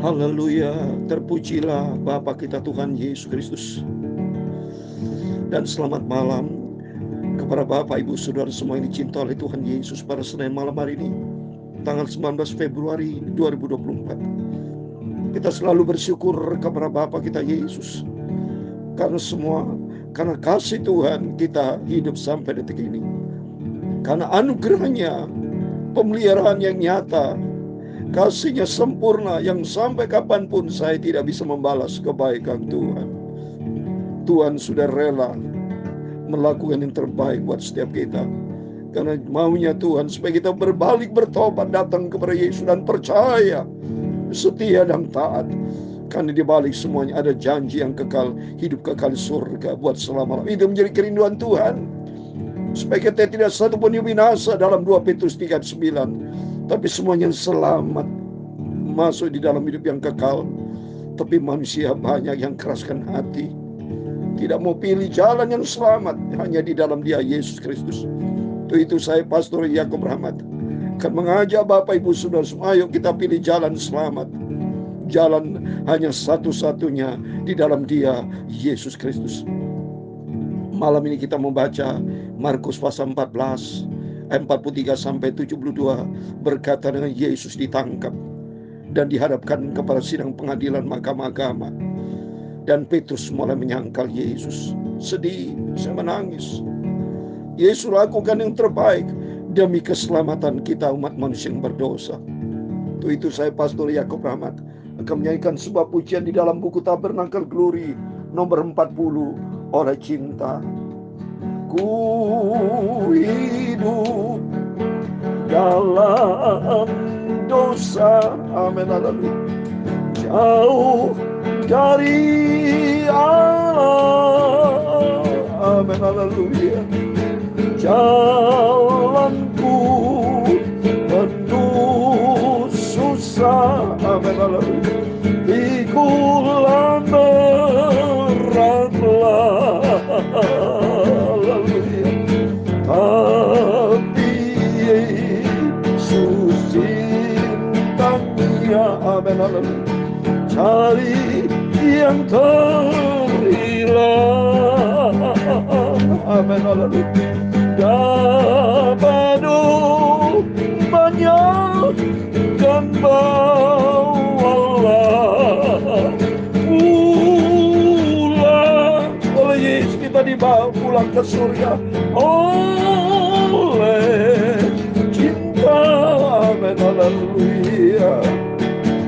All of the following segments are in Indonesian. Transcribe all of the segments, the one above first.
Haleluya, terpujilah Bapa kita Tuhan Yesus Kristus. Dan selamat malam kepada Bapak, Ibu, Saudara semua yang dicinta oleh Tuhan Yesus pada Senin malam hari ini, tanggal 19 Februari 2024. Kita selalu bersyukur kepada Bapa kita Yesus, karena kasih Tuhan kita hidup sampai detik ini. Karena anugerahnya, pemeliharaan yang nyata, kasih-Nya sempurna yang sampai kapanpun saya tidak bisa membalas kebaikan Tuhan. Tuhan sudah rela melakukan yang terbaik buat setiap kita. Karena maunya Tuhan supaya kita berbalik, bertobat, datang kepada Yesus dan percaya, setia dan taat. Karena di balik semuanya ada janji yang kekal, hidup kekal surga buat selama-lamanya. Itu menjadi kerinduan Tuhan, supaya kita tidak satu pun yang binasa dalam 2 Petrus 3:9, tapi semuanya selamat masuk di dalam hidup yang kekal. Tapi manusia banyak yang keraskan hati, tidak mau pilih jalan yang selamat hanya di dalam Dia Yesus Kristus. Itu saya Pastor Yakub Rahmat akan mengajak Bapak Ibu Saudara semua, ayo kita pilih jalan selamat. Jalan hanya satu-satunya di dalam Dia Yesus Kristus. Malam ini kita membaca Markus pasal 14 ayat 43 sampai 72, berkata dengan Yesus ditangkap dan dihadapkan kepada sidang pengadilan mahkamah agama. Dan Petrus mulai menyangkal Yesus. Sedih, saya menangis. Yesus lakukan yang terbaik demi keselamatan kita umat manusia yang berdosa. Itu saya Pastor Yakub Rahmat akan menyanyikan sebuah pujian di dalam buku Tabernakel Glory nomor 40, Oleh Cinta. Ku hidup dalam dosa, amin, haleluya, jauh dari Allah, amin, haleluya. Jalanku penuh susah, amin, haleluya. Pikulan beratlah, haleluya. Tapi Yesus cintanya, amin, haleluya, cari yang terhilang, amin, haleluya. Dapat banyak dan bawalah pulang. Oleh Yesus kita dibawa pulang ke surga oleh cinta, amin, haleluya.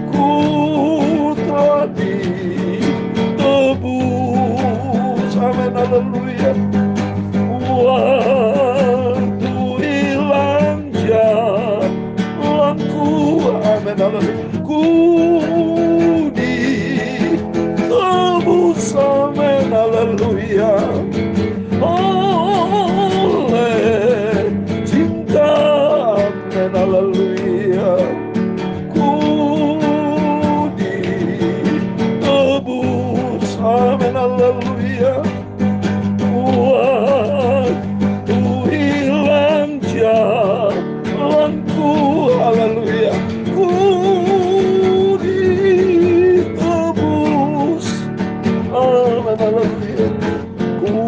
Ku telah ditebus, amin, haleluya. Waktu hilang jalanku, amin, haleluya. Ku ditebus, amin, haleluya. Oleh cinta, amin, haleluya. Ku ditebus, amin, haleluya. Waktu hilang jalanku, haleluya. Ku ditebus, amin, haleluya. Ku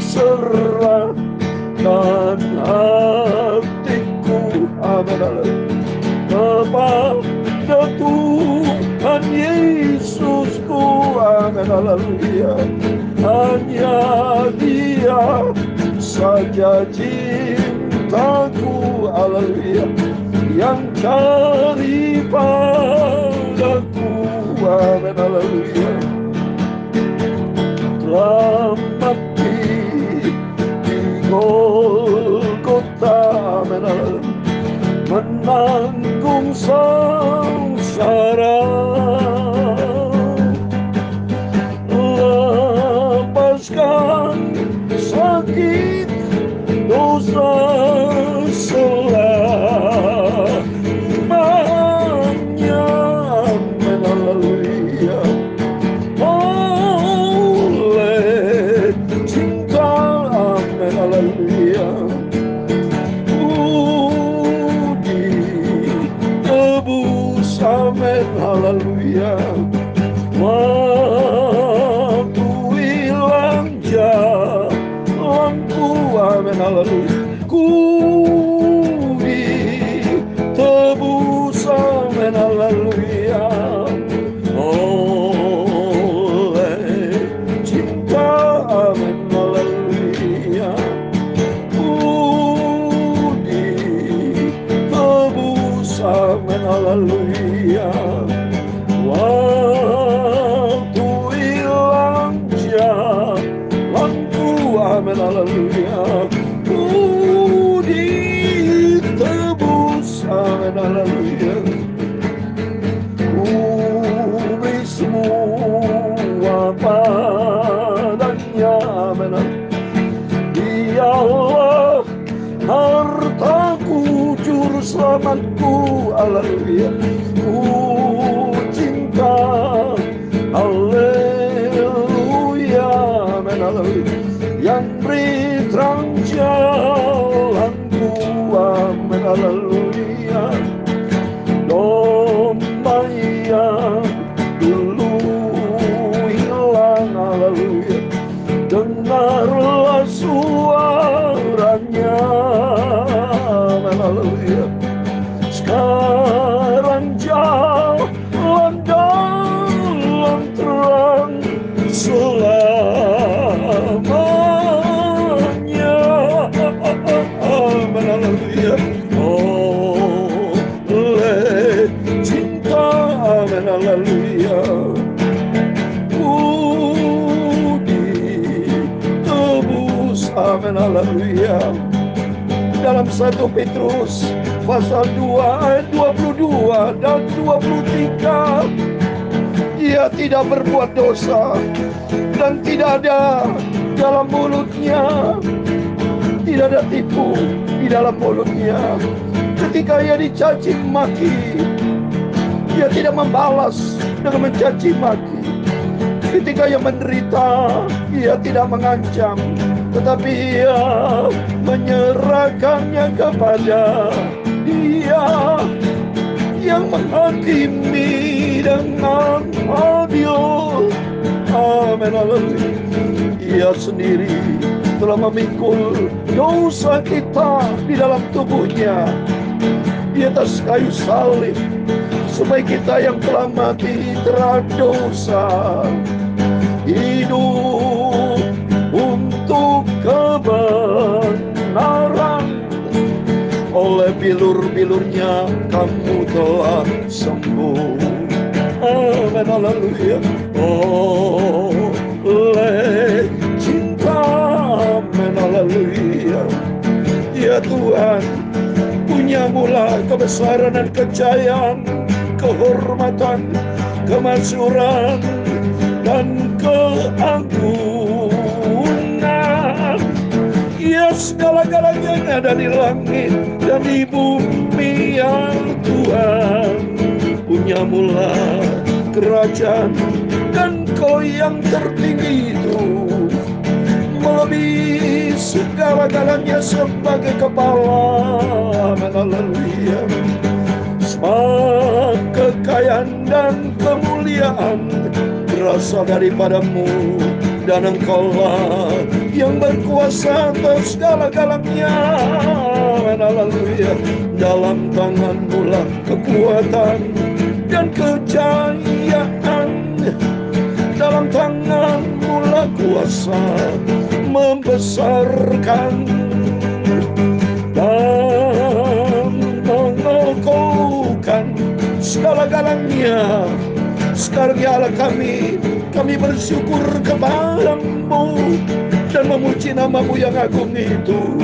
serahkan hatiku, amin, haleluya, kepada Tuhan Yesusku, amin, haleluya. Hanya Dia saja cintaku, haleluya, yang cari padaku, amin, haleluya. Telah mati di Golgota, amin, haleluya, menanggung sengsara, lepaskan sakit dosa selamanya, amin, haleluya. Oleh cinta, amin, haleluya. Ku ditebus, amen, haleluya. Waktu hilang jalanku, amen, haleluya. Ku ditebus, amen, haleluya. Oleh cinta, amen, haleluya. Ku ditebus, amen, haleluya. Waktu hilang jalanku, amen, haleluya. Ku ditebus, amen, haleluya. Ku beri semua padanya, amen. Dialah hartaku, juru selamatku, haleluya. Ku cinta, haleluya, amen, haleluya. Yang beri terang jalanku, amen, haleluya. Domba yang dulu hilang, haleluya. Dengarlah suaranya, amen, haleluya. Sekarang jalan dalam terang selamanya, amen, haleluya. Oleh cinta, amen, haleluya. Ku ditebus, amen, haleluya. Dalam 1 Petrus pasal 2 ayat 22 dan 23, ia tidak berbuat dosa dan tidak ada dalam mulutnya, tidak ada tipu di dalam mulutnya. Ketika ia dicaci maki, ia tidak membalas dengan mencaci maki. Ketika ia menderita, ia tidak mengancam, tetapi ia menyerahkannya kepada Dia yang menghakimi dengan adil, amen, haleluya. Ia sendiri telah memikul dosa kita di dalam tubuhnya di atas kayu salib, supaya kita yang telah mati terhadap dosa hidup untuk kebenaran. Oleh bilur-bilurnya kamu telah sembuh, amen, haleluya. Oleh cinta, amen, haleluya. Ya Tuhan, punyamulah kebesaran dan kejayaan, kehormatan, kemasyhuran, dan keagungan. Ya segala-galanya yang ada di langit dan di bumi, ya Tuhan. Punyamulah kerajaan, dan Kau yang tertinggi itu melebihi segala-galanya sebagai kepala, amen, haleluya. Semua kekayaan dan kemuliaan berasal daripadamu, dan Engkaulah yang berkuasa atas segala-galanya, amen, haleluya. Dalam tangan-Mu lah kekuatan dan kejayaan, dalam tangan-Mu lah kuasa membesarkan dan mengokohkan segala-galanya. Sekarang ya Allah kami bersyukur kepada-Mu dan memuji nama-Mu yang agung itu,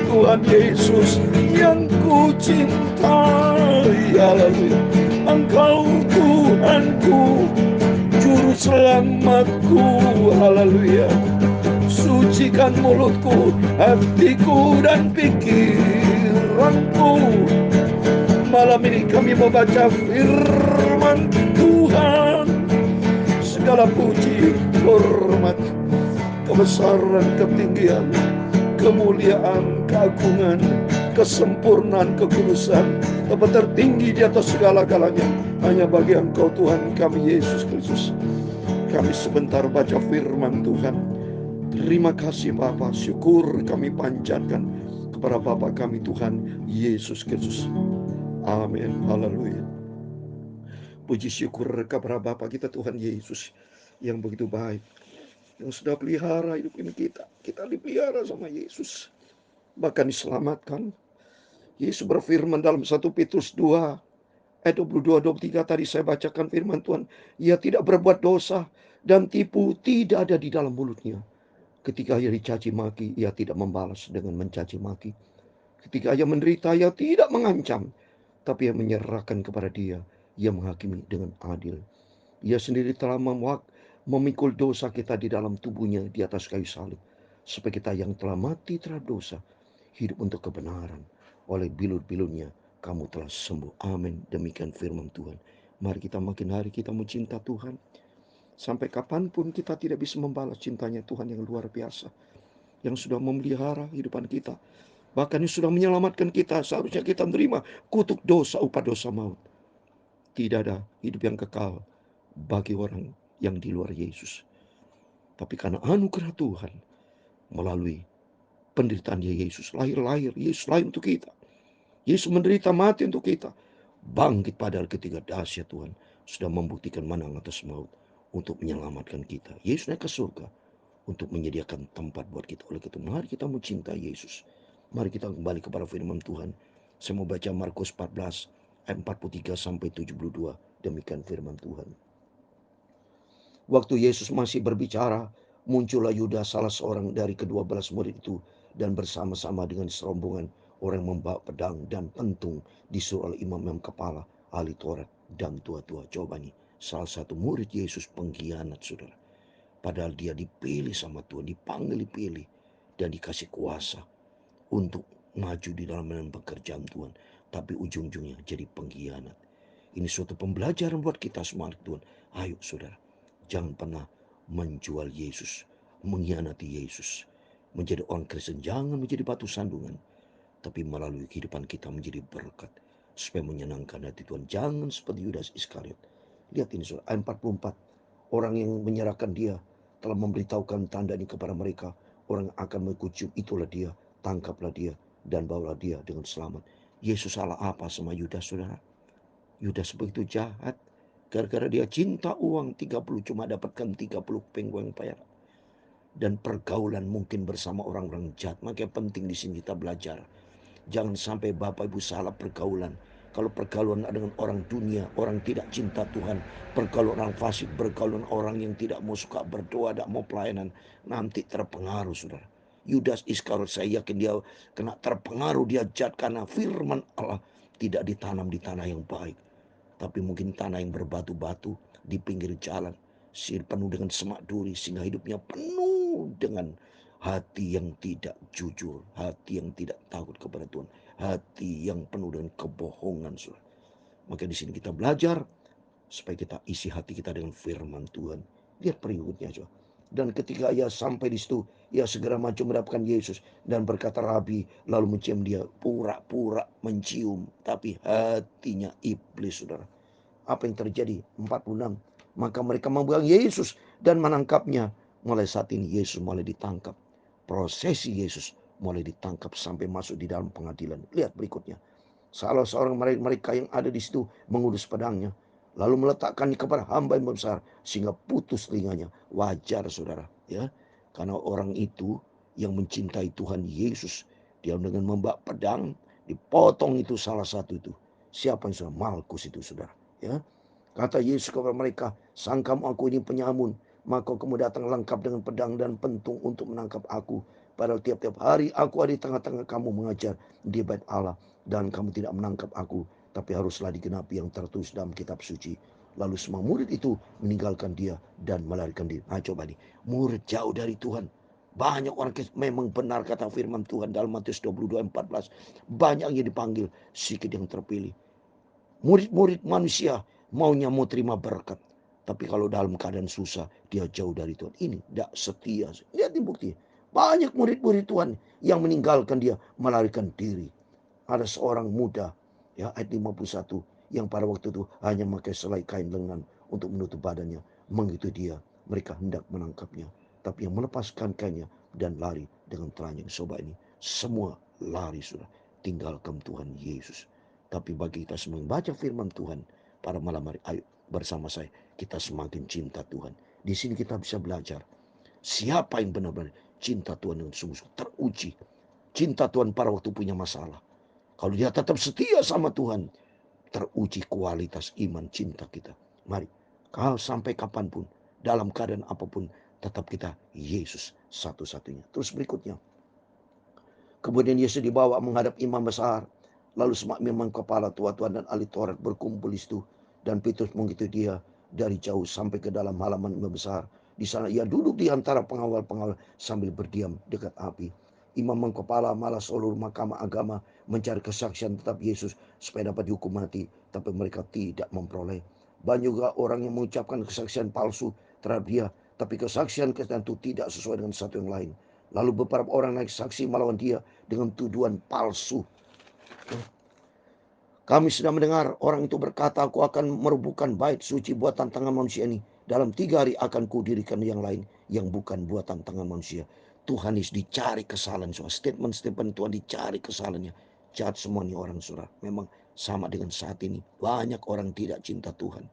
Tuhan Yesus yang ku cintai, haleluya. Engkau Tuhanku, juru selamatku, haleluya. Sucikan mulutku, hatiku, dan pikiranku. Malam ini kami membaca firman Tuhan. Segala puji, hormat, kebesaran, ketinggian, kemuliaan, keagungan kesempurnaan, kekudusan, tempat tertinggi di atas segala-galanya hanya bagi Engkau Tuhan kami Yesus Kristus. Kami sebentar baca firman Tuhan. Terima kasih Bapa, syukur kami panjatkan kepada Bapa kami Tuhan Yesus Kristus. Amin. Haleluya. Puji syukur kepada Bapa kita Tuhan Yesus yang begitu baik, yang sudah pelihara hidup ini kita. Kita dipelihara sama Yesus, bahkan diselamatkan. Yesus berfirman dalam 1 Petrus 2 ayat 22-23 tadi saya bacakan firman Tuhan. Ia tidak berbuat dosa dan tipu tidak ada di dalam mulutnya. Ketika ia dicaci maki, ia tidak membalas dengan mencaci maki. Ketika ia menderita, ia tidak mengancam, tapi ia menyerahkan kepada dia. Ia menghakimi dengan adil. Ia sendiri telah memikul dosa kita di dalam tubuhnya di atas kayu salib, supaya kita yang telah mati terhadap dosa hidup untuk kebenaran. Oleh bilur-bilurnya kamu telah sembuh. Amin. Demikian firman Tuhan. Mari kita makin hari kita mencinta Tuhan. Sampai kapanpun kita tidak bisa membalas cintanya Tuhan yang luar biasa, yang sudah memelihara kehidupan kita, bahkan yang sudah menyelamatkan kita. Seharusnya kita menerima kutuk dosa, upah dosa maut. Tidak ada hidup yang kekal bagi orang yang di luar Yesus. Tapi karena anugerah Tuhan, melalui penderitaan Yesus, lahir Yesus lahir untuk kita. Yesus menderita mati untuk kita, bangkit pada ketiga dahsyat Tuhan sudah membuktikan menang atas maut untuk menyelamatkan kita. Yesus naik ke surga untuk menyediakan tempat buat kita. Oleh itu mari kita mencintai Yesus. Mari kita kembali kepada firman Tuhan. Saya mau baca Markus 14 ayat 43 sampai 72. Demikian firman Tuhan. Waktu Yesus masih berbicara, muncullah Yudas, salah seorang dari ke-12 murid itu, dan bersama-sama dengan serombongan orang membawa pedang dan pentung disuruh oleh imam-imam kepala, ahli Taurat dan tua-tua. Coba nih, salah satu murid Yesus pengkhianat, saudara. Padahal dia dipilih sama Tuhan, dipanggil, dipilih, dan dikasih kuasa untuk maju di dalam pekerjaan Tuhan. Tapi ujung-ujungnya jadi pengkhianat. Ini suatu pembelajaran buat kita semua, Tuhan. Ayo saudara, jangan pernah menjual Yesus, mengkhianati Yesus. Menjadi orang Kristen jangan menjadi batu sandungan, tapi melalui kehidupan kita menjadi berkat, supaya menyenangkan hati Tuhan. Jangan seperti Yudas Iskariot. Lihat ini saudara, ayat 44. Orang yang menyerahkan dia telah memberitahukan tanda ini kepada mereka. Orang akan mengikuti, itulah dia, tangkaplah dia dan bawalah dia dengan selamat. Yesus salah apa sama Yudas, saudara? Yudas begitu jahat. Gara-gara dia cinta uang 30, cuma dapatkan 30 keping uang perak. Dan pergaulan mungkin bersama orang-orang jahat. Makanya penting di sini kita belajar. Jangan sampai Bapak Ibu salah pergaulan. Kalau pergaulan dengan orang dunia, orang tidak cinta Tuhan, pergaulan orang fasik, pergaulan orang yang tidak mau suka berdoa, tidak mau pelayanan, nanti terpengaruh, saudara. Yudas Iskariot, saya yakin dia kena terpengaruh, dia jahat karena firman Allah tidak ditanam di tanah yang baik, tapi mungkin tanah yang berbatu-batu di pinggir jalan, penuh dengan semak duri, sehingga hidupnya penuh dengan hati yang tidak jujur, hati yang tidak takut kepada Tuhan, hati yang penuh dengan kebohongan. Maka di sini kita belajar supaya kita isi hati kita dengan firman Tuhan. Lihat berikutnya, saudara. Dan ketika ia sampai di situ, ia segera maju mendapatkan Yesus dan berkata, Rabi, lalu mencium dia, pura-pura mencium, tapi hatinya iblis, saudara. Apa yang terjadi? 46. Maka mereka membuang Yesus dan menangkapnya. Mulai saat ini Yesus mulai ditangkap. Prosesi Yesus mulai ditangkap sampai masuk di dalam pengadilan. Lihat berikutnya. Salah seorang mereka yang ada di situ mengurus pedangnya, lalu meletakkannya kepada hamba yang besar sehingga putus telinganya. Wajar, saudara, ya, karena orang itu yang mencintai Tuhan Yesus, dia dengan membawa pedang dipotong itu salah satu itu. Siapa yang sudah? Malkus itu, saudara, ya. Kata Yesus kepada mereka, sangkamu aku ini penyamun, maka kamu datang lengkap dengan pedang dan pentung untuk menangkap aku. Padahal tiap-tiap hari aku ada di tengah-tengah kamu mengajar di bait Allah, dan kamu tidak menangkap aku. Tapi haruslah digenapi yang tertulis dalam kitab suci. Lalu semua murid itu meninggalkan dia dan melarikan diri. Nah coba nih, murid jauh dari Tuhan. Banyak orang memang benar kata firman Tuhan dalam Matius 22:14. Banyak yang dipanggil, sedikit yang terpilih. Murid-murid manusia maunya mau terima berkat, tapi kalau dalam keadaan susah dia jauh dari Tuhan. Ini tidak setia. Lihat bukti. Banyak murid-murid Tuhan yang meninggalkan dia, melarikan diri. Ada seorang muda, ya, ayat 51, yang pada waktu itu hanya memakai selai kain lengan untuk menutup badannya. Mengikuti dia, mereka hendak menangkapnya. Tapi yang melepaskan kainnya dan lari dengan telanjang. Sobat ini, semua lari sudah, tinggalkan Tuhan Yesus. Tapi bagi kita semua yang baca firman Tuhan pada malam hari, ayo bersama saya, kita semakin cinta Tuhan. Di sini kita bisa belajar siapa yang benar-benar cinta Tuhan dengan sungguh-sungguh, teruji. Cinta Tuhan pada waktu punya masalah. Kalau dia tetap setia sama Tuhan, teruji kualitas iman cinta kita. Mari, kalau sampai kapanpun, dalam keadaan apapun, tetap kita Yesus satu-satunya. Terus berikutnya, kemudian Yesus dibawa menghadap imam besar. Lalu semua imam kepala tua-tua dan ahli Taurat berkumpul di situ. Dan Petrus mengikuti dia dari jauh sampai ke dalam halaman imam besar. Di sana ia duduk di antara pengawal-pengawal sambil berdiam dekat api. Imam kepala malah seluruh mahkamah agama mencari kesaksian tetap Yesus supaya dapat dihukum mati. Tapi mereka tidak memperoleh. Banyak juga orang yang mengucapkan kesaksian palsu terhadap dia. Tapi kesaksian itu tidak sesuai dengan satu yang lain. Lalu beberapa orang naik saksi melawan dia dengan tuduhan palsu. Kami sudah mendengar orang itu berkata, aku akan merubuhkan bait suci buatan tangan manusia ini. Dalam 3 hari akan kudirikan yang lain yang bukan buatan tangan manusia. Tuhan Yesus dicari kesalahan. Statement-statement Tuhan dicari kesalahannya. Jahat semuanya orang surah. Memang sama dengan saat ini. Banyak orang tidak cinta Tuhan.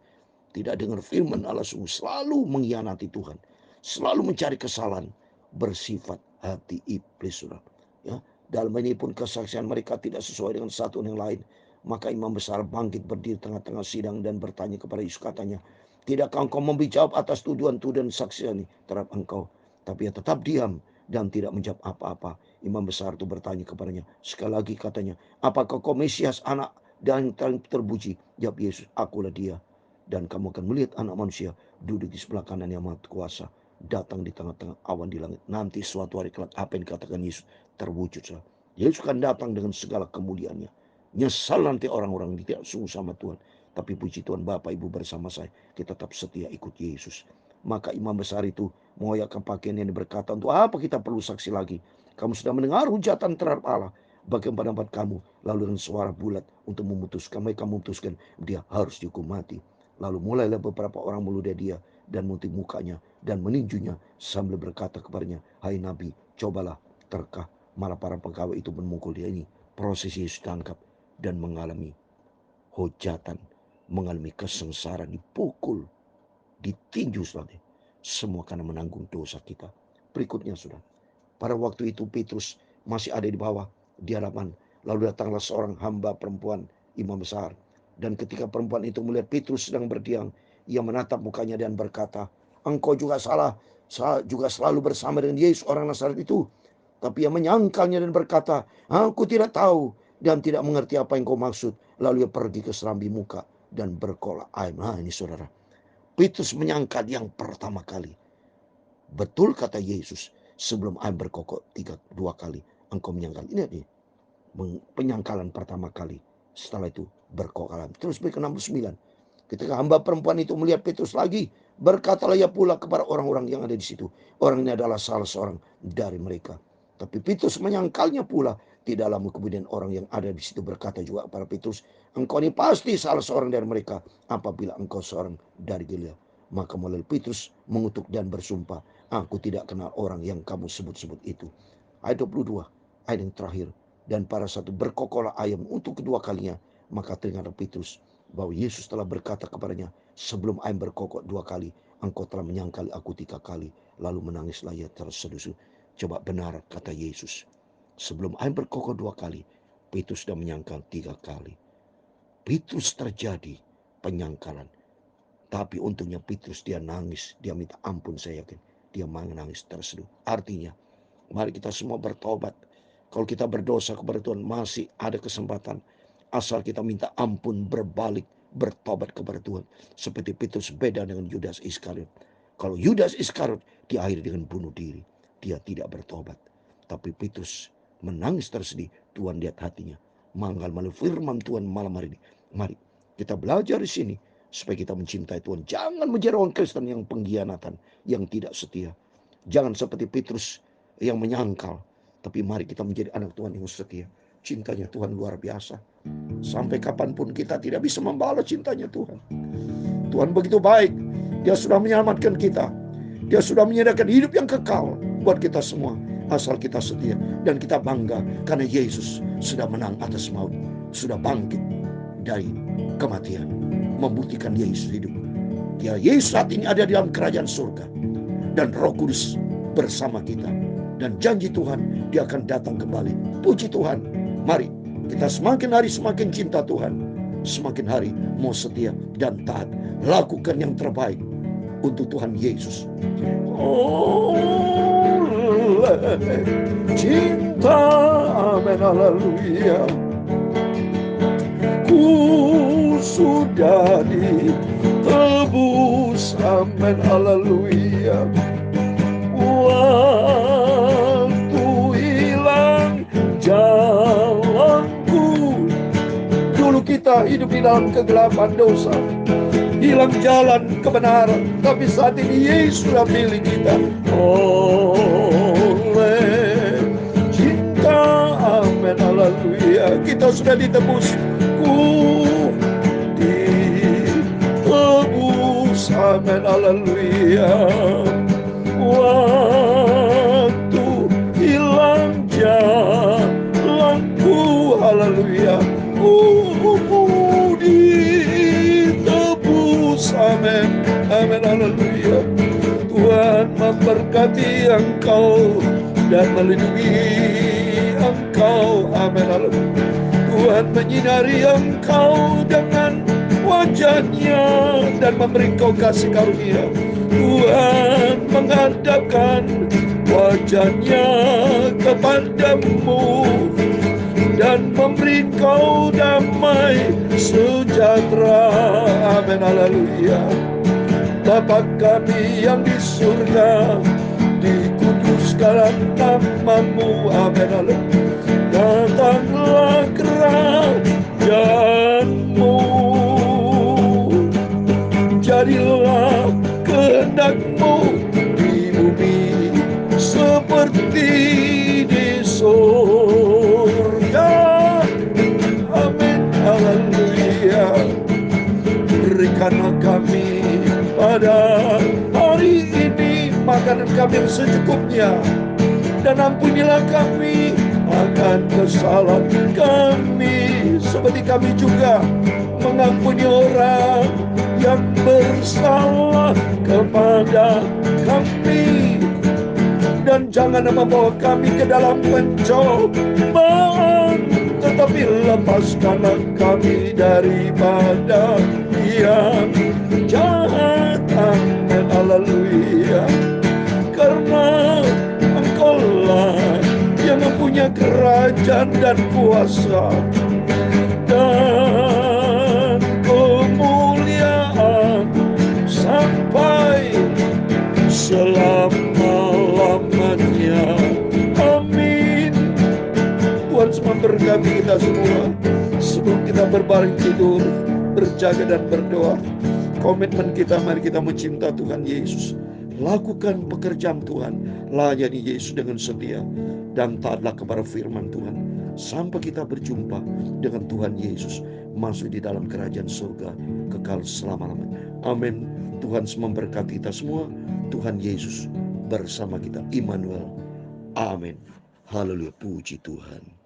Tidak dengar firman Allah, sungguh selalu mengkhianati Tuhan. Selalu mencari kesalahan. Bersifat hati iblis, surah. Ya, dalam ini pun kesaksian mereka tidak sesuai dengan satu yang lain. Maka imam besar bangkit berdiri tengah-tengah sidang dan bertanya kepada Yesus, katanya, tidakkah engkau menjawab atas tuduhan-tuduhan saksi ini terhadap engkau? Tapi ia tetap diam dan tidak menjawab apa-apa. Imam besar itu bertanya kepadanya sekali lagi, katanya, apakah kau Mesias, anak dan terpuji? Jawab Yesus, akulah dia. Dan kamu akan melihat anak manusia duduk di sebelah kanan yang maha kuasa, datang di tengah-tengah awan di langit. Nanti suatu hari kelak apa yang dikatakan Yesus terwujud. Yesus akan datang dengan segala kemuliaannya. Nyesal nanti orang-orang tidak sungguh sama Tuhan. Tapi puji Tuhan, Bapak Ibu bersama saya, kita tetap setia ikut Yesus. Maka imam besar itu mengoyakkan pakaian yang berkata, untuk apa kita perlu saksi lagi? Kamu sudah mendengar hujatan terhadap Allah. Bagaimana pendapat kamu? Lalu dengan suara bulat untuk memutuskan, mereka memutuskan dia harus dihukum mati. Lalu mulailah beberapa orang meludah dia dan mengutip mukanya dan meninjunya sambil berkata kepadanya, hai Nabi, cobalah terkah. Malah para pegawai itu memukul dia. Ini proses Yesus tangkap dan mengalami hujatan, mengalami kesengsaraan, dipukul, ditinju, saudara. Semua karena menanggung dosa kita. Berikutnya, saudara, pada waktu itu Petrus masih ada di bawah di hadapan. Lalu datanglah seorang hamba perempuan imam besar. Dan ketika perempuan itu melihat Petrus sedang berdiam, ia menatap mukanya dan berkata, engkau juga juga selalu bersama dengan Yesus orang Nazaret itu. Tapi ia menyangkalnya dan berkata, aku tidak tahu dan tidak mengerti apa yang kau maksud. Lalu ia pergi ke serambi muka dan berkolak air. Nah ini saudara, Petrus menyangkal yang pertama kali. Betul kata Yesus, sebelum air berkokok 2 kali engkau menyangkal. Ini nih, penyangkalan pertama kali. Setelah itu berkokalan. Terus berikut 69. Ketika hamba perempuan itu melihat Petrus lagi, berkatalah ia pula kepada orang-orang yang ada di situ, orang ini adalah salah seorang dari mereka. Tapi Petrus menyangkalnya pula. Tidak lama kemudian orang yang ada di situ berkata juga kepada Petrus, engkau ini pasti salah seorang dari mereka apabila engkau seorang dari Galilea. Maka mulai Petrus mengutuk dan bersumpah, aku tidak kenal orang yang kamu sebut-sebut itu. Ayat 22, ayat yang terakhir. Dan para satu berkokolah ayam untuk kedua kalinya. Maka teringat Petrus bahwa Yesus telah berkata kepadanya, sebelum ayam berkokok 2 kali, engkau telah menyangkali aku 3 kali. Lalu menangislah ia terseduh. Coba benar kata Yesus. Sebelum ayam berkokok 2 kali, Petrus sudah menyangkal 3 kali. Petrus terjadi penyangkalan. Tapi untungnya Petrus dia nangis, dia minta ampun, saya yakin. Dia menangis terseduh. Artinya, mari kita semua bertobat. Kalau kita berdosa kepada Tuhan, masih ada kesempatan. Asal kita minta ampun, berbalik, bertobat kepada Tuhan. Seperti Petrus beda dengan Yudas Iskariot. Kalau Yudas Iskariot diakhiri dengan bunuh diri. Dia tidak bertobat. Tapi Petrus menangis tersedih. Tuhan lihat hatinya. Manggal melalui firman Tuhan malam hari ini. Mari kita belajar di sini. Supaya kita mencintai Tuhan. Jangan menjadi orang Kristen yang pengkhianatan. Yang tidak setia. Jangan seperti Petrus yang menyangkal. Tapi mari kita menjadi anak Tuhan yang setia. Cintanya Tuhan luar biasa. Sampai kapanpun kita tidak bisa membalas cintanya Tuhan. Tuhan begitu baik. Dia sudah menyelamatkan kita. Dia sudah menyediakan hidup yang kekal buat kita semua. Asal kita setia. Dan kita bangga karena Yesus sudah menang atas maut. Sudah bangkit dari kematian. Membuktikan Yesus hidup. Yesus saat ini ada di dalam kerajaan surga. Dan Roh Kudus bersama kita. Dan janji Tuhan, Dia akan datang kembali. Puji Tuhan. Mari kita semakin hari semakin cinta Tuhan. Semakin hari mau setia dan taat. Lakukan yang terbaik untuk Tuhan Yesus. Oleh cinta, amin, haleluya. Ku sudah ditebus, amin, haleluya. Waktu hilang jalanku. Dulu kita hidup di dalam kegelapan dosa, hilang jalan kebenaran. Tapi saat ini Yesus sudah pilih kita. Oleh cinta, amin, haleluya. Kita sudah ditebus. Ku ditebus, amin, haleluya. Waktu hilang jalanku, haleluya. Ditebus, amin, amin, haleluya. Tuhan memberkati engkau dan melindungi engkau, amin, haleluya. Tuhan menyinari engkau dengan wajah-Nya dan memberi engkau kasih karunia. Tuhan menghadapkan wajah-Nya kepadamu dan memberi kau damai sejahtera, amin, haleluya. Bapa kami yang di surga, dikuduskan nama-Mu, amin, haleluya. Datanglah kerajaan-Mu, jadilah kehendak-Mu di bumi seperti di surga, amin, haleluya. Berikanlah kami pada hari ini makanan kami yang secukupnya, dan ampunilah kami akan kesalahan kami, seperti kami juga mengampuni orang yang bersalah kepada kami. Dan jangan membawa kami ke dalam pencobaan, tetapi lepaskanlah kami daripada yang jahat, amin, haleluya. Karena Engkaulah yang mempunyai kerajaan dan kuasa dan kemuliaan sampai selama-lamanya, amin. Tuhan memberkati kita semua. Sebelum kita berbaring tidur, berjaga dan berdoa, komitmen kita, mari kita mencinta Tuhan Yesus. Lakukan pekerjaan Tuhan, layani Yesus dengan setia, dan taatlah kepada firman Tuhan. Sampai kita berjumpa dengan Tuhan Yesus, masuk di dalam kerajaan surga kekal selama-lamanya. Amin. Tuhan memberkati kita semua. Tuhan Yesus bersama kita, Immanuel. Amin. Haleluya, puji Tuhan.